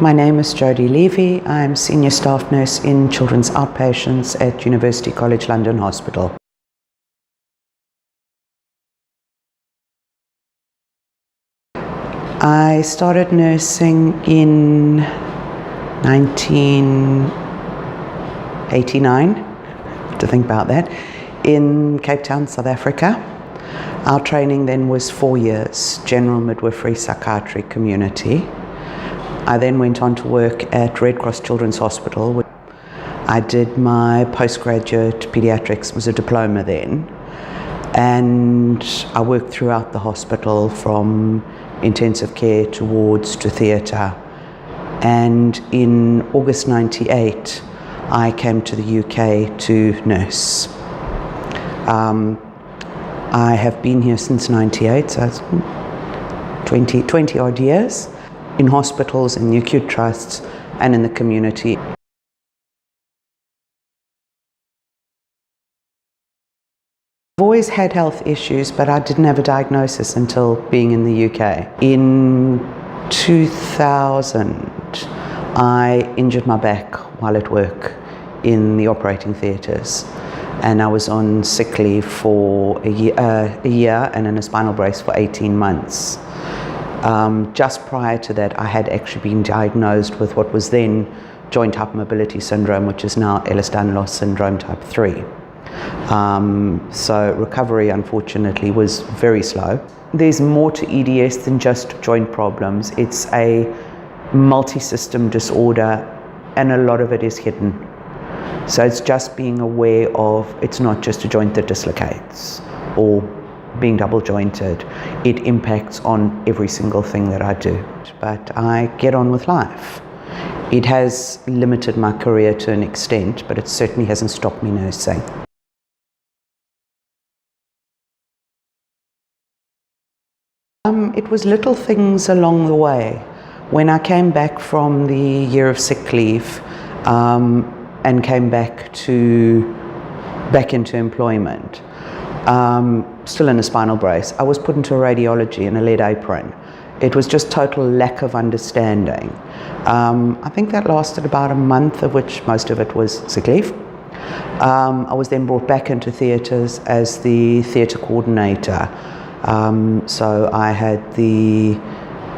My name is Jody Levy. I'm Senior Staff Nurse in Children's Outpatients at University College London Hospital. I started nursing in 1989, to think about that, in Cape Town, South Africa. Our training then was 4 years, general midwifery, psychiatry, community. I then went on to work at Red Cross Children's Hospital. I did my postgraduate pediatrics, was a diploma then, and I worked throughout the hospital from intensive care to wards to theatre. And in August '98, I came to the UK to nurse. I have been here since '98, so it's 20 odd years, in hospitals, in the acute trusts, and in the community. I've always had health issues, but I didn't have a diagnosis until being in the UK. In 2000, I injured my back while at work in the operating theatres, and I was on sick leave for a year and in a spinal brace for 18 months. Just prior to that, I had actually been diagnosed with what was then joint hypermobility syndrome, which is now Ehlers-Danlos syndrome type 3. So recovery, unfortunately, was very slow. There's more to EDS than just joint problems. It's a multi-system disorder, and a lot of it is hidden. So it's just being aware of, it's not just a joint that dislocates or being double jointed. It impacts on every single thing that I do. But I get on with life. It has limited my career to an extent, but it certainly hasn't stopped me nursing. It was little things along the way. When I came back from the year of sick leave and came back into employment, still in a spinal brace, I was put into radiology in a lead apron. It was just total lack of understanding. I think that lasted about a month, of which most of it was sick leave. I was then brought back into theatres as the theatre coordinator. So I had the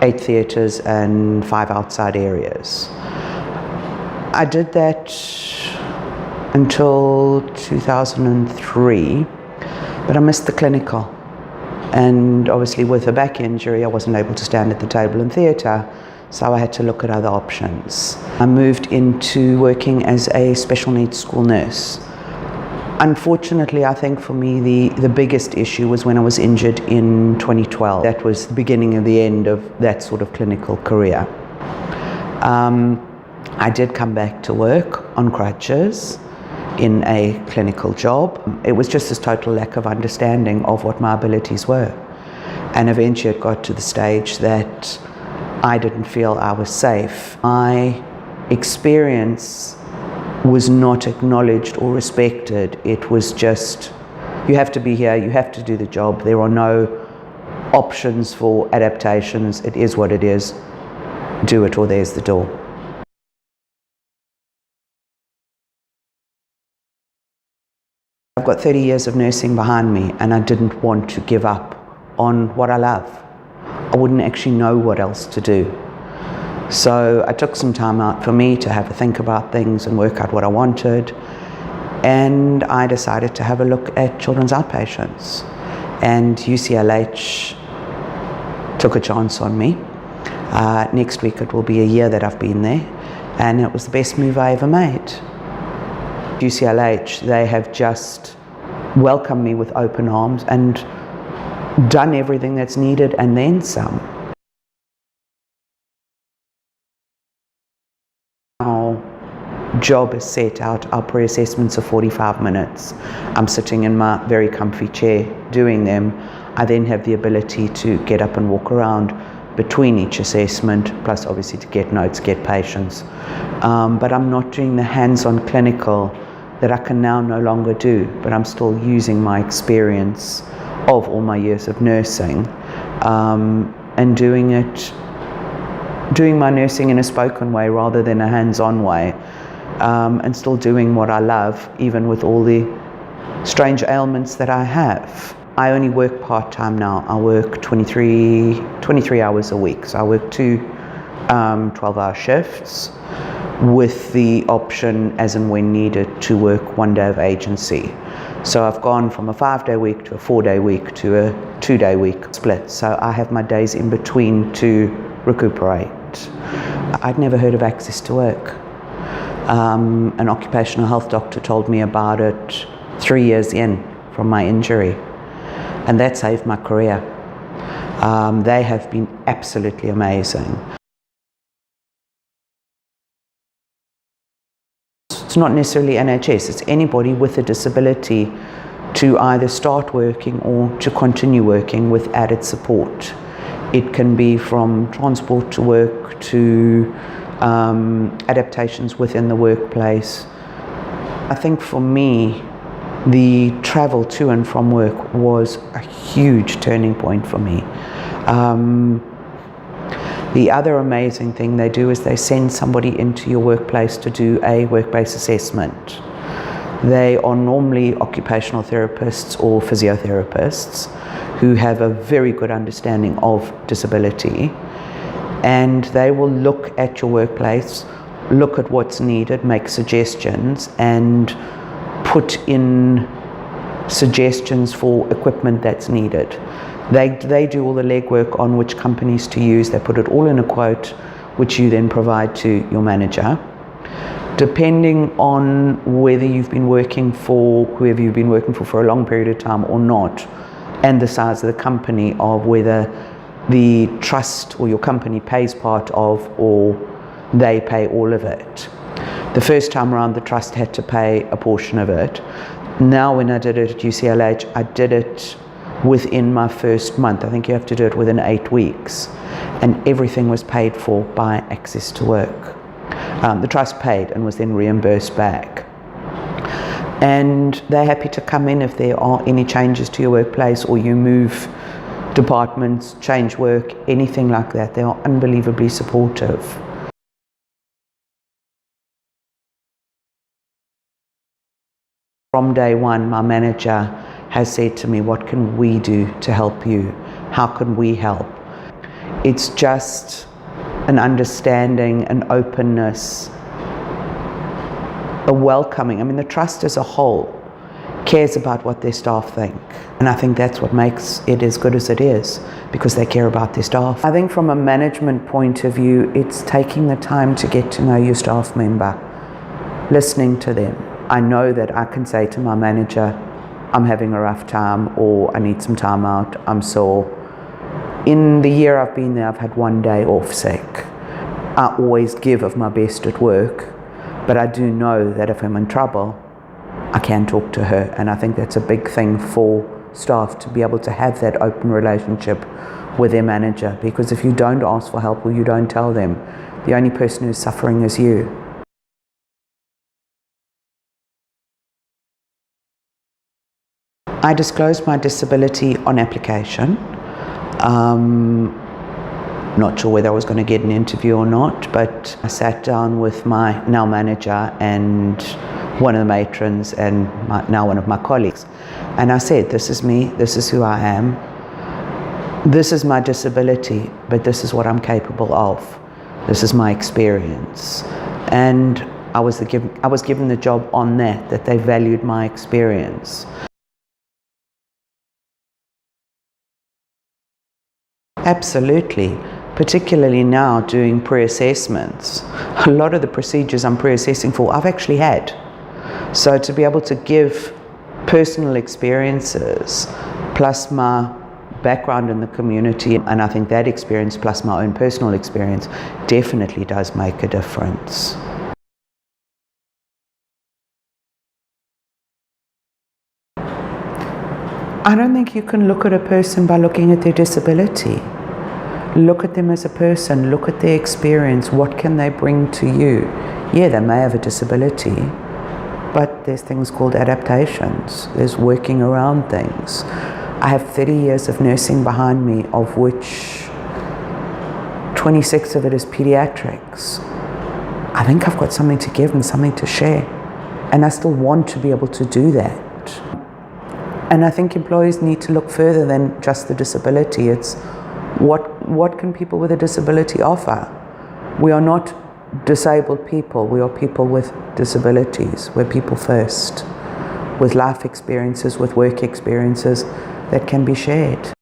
8 theatres and 5 outside areas. I did that until 2003, but I missed the clinical. And obviously with a back injury, I wasn't able to stand at the table in theatre, so I had to look at other options. I moved into working as a special needs school nurse. Unfortunately, I think for me the biggest issue was when I was injured in 2012. That was the beginning of the end of that sort of clinical career. I did come back to work on crutches in a clinical job. It was just this total lack of understanding of what my abilities were. And eventually it got to the stage that I didn't feel I was safe. My experience was not acknowledged or respected. It was just, you have to be here, you have to do the job. There are no options for adaptations. It is what it is. Do it or there's the door. I've got 30 years of nursing behind me, and I didn't want to give up on what I love. I wouldn't actually know what else to do. So I took some time out for me to have a think about things and work out what I wanted. And I decided to have a look at children's outpatients. And UCLH took a chance on me. Next week it will be a year that I've been there. And it was the best move I ever made. UCLH, they have just welcomed me with open arms and done everything that's needed and then some. Our job is set out, our pre-assessments are 45 minutes. I'm sitting in my very comfy chair doing them. I then have the ability to get up and walk around between each assessment, plus obviously to get notes, get patients. But I'm not doing the hands-on clinical that I can now no longer do, but I'm still using my experience of all my years of nursing and doing it doing my nursing in a spoken way rather than a hands-on way, and still doing what I love, even with all the strange ailments that I have. I only work part-time now. I work 23 hours a week. So I work two 12-hour shifts with the option as and when needed to work 1 day of agency. So I've gone from a 5-day week to a 4-day week to a 2-day week split. So I have my days in between to recuperate. I'd never heard of Access to Work. An occupational health doctor told me about it 3 years in from my injury, and that saved my career. They have been absolutely amazing. It's not necessarily NHS, it's anybody with a disability to either start working or to continue working with added support. It can be from transport to work to adaptations within the workplace. I think for me, the travel to and from work was a huge turning point for me. The other amazing thing they do is they send somebody into your workplace to do a work-based assessment. They are normally occupational therapists or physiotherapists who have a very good understanding of disability, and they will look at your workplace, look at what's needed, make suggestions, and put in suggestions for equipment that's needed. They do all the legwork on which companies to use. They put it all in a quote, which you then provide to your manager. Depending on whether you've been working for whoever you've been working for a long period of time or not, and the size of the company, of whether the trust or your company pays part of or they pay all of it. The first time around, the trust had to pay a portion of it. Now when I did it at UCLH, I did it within my first month. I think you have to do it within 8 weeks, and everything was paid for by Access to Work. The trust paid and was then reimbursed back. And they're happy to come in if there are any changes to your workplace, or you move departments, change work, anything like that. They are unbelievably supportive. From day one, my manager has said to me, what can we do to help you? How can we help? It's just an understanding, an openness, a welcoming. I mean, the trust as a whole cares about what their staff think. And I think that's what makes it as good as it is, because they care about their staff. I think from a management point of view, it's taking the time to get to know your staff member, listening to them. I know that I can say to my manager, I'm having a rough time, or I need some time out, I'm sore. In the year I've been there, I've had 1 day off sick. I always give of my best at work, but I do know that if I'm in trouble, I can talk to her. And I think that's a big thing for staff, to be able to have that open relationship with their manager, because if you don't ask for help or you don't tell them, the only person who's suffering is you. I disclosed my disability on application. Not sure whether I was going to get an interview or not, but I sat down with my now manager and one of the matrons and now one of my colleagues, and I said, this is me, this is who I am, this is my disability, but this is what I'm capable of, this is my experience. And I was given the job on that they valued my experience. Absolutely, particularly now doing pre-assessments. A lot of the procedures I'm pre-assessing for, I've actually had. So to be able to give personal experiences plus my background in the community, and I think that experience plus my own personal experience definitely does make a difference. I don't think you can look at a person by looking at their disability. Look at them as a person, look at their experience, what can they bring to you? Yeah, they may have a disability, but there's things called adaptations, there's working around things. I have 30 years of nursing behind me, of which 26 of it is pediatrics. I think I've got something to give and something to share, and I still want to be able to do that. And I think employers need to look further than just the disability. It's what can people with a disability offer? We are not disabled people, we are people with disabilities. We're people first, with life experiences, with work experiences that can be shared.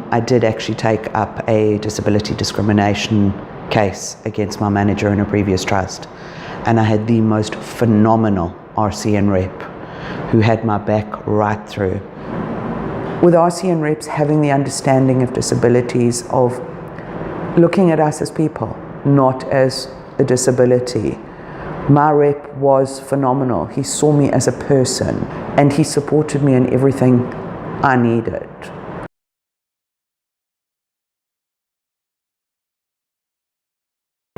I did actually take up a disability discrimination case against my manager in a previous trust, and I had the most phenomenal RCN rep who had my back right through. With RCN reps having the understanding of disabilities, of looking at us as people, not as a disability. My rep was phenomenal. He saw me as a person and he supported me in everything I needed.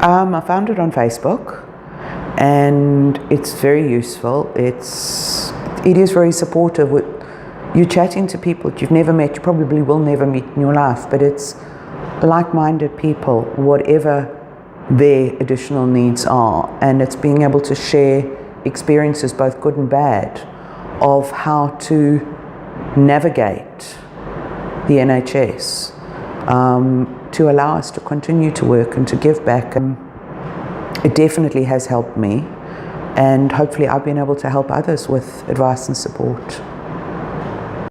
I found it on Facebook, and it's very useful. It is very supportive. You're chatting to people you've never met, you probably will never meet in your life, but it's like-minded people, whatever their additional needs are, and it's being able to share experiences, both good and bad, of how to navigate the NHS. To allow us to continue to work and to give back. It definitely has helped me, and hopefully I've been able to help others with advice and support.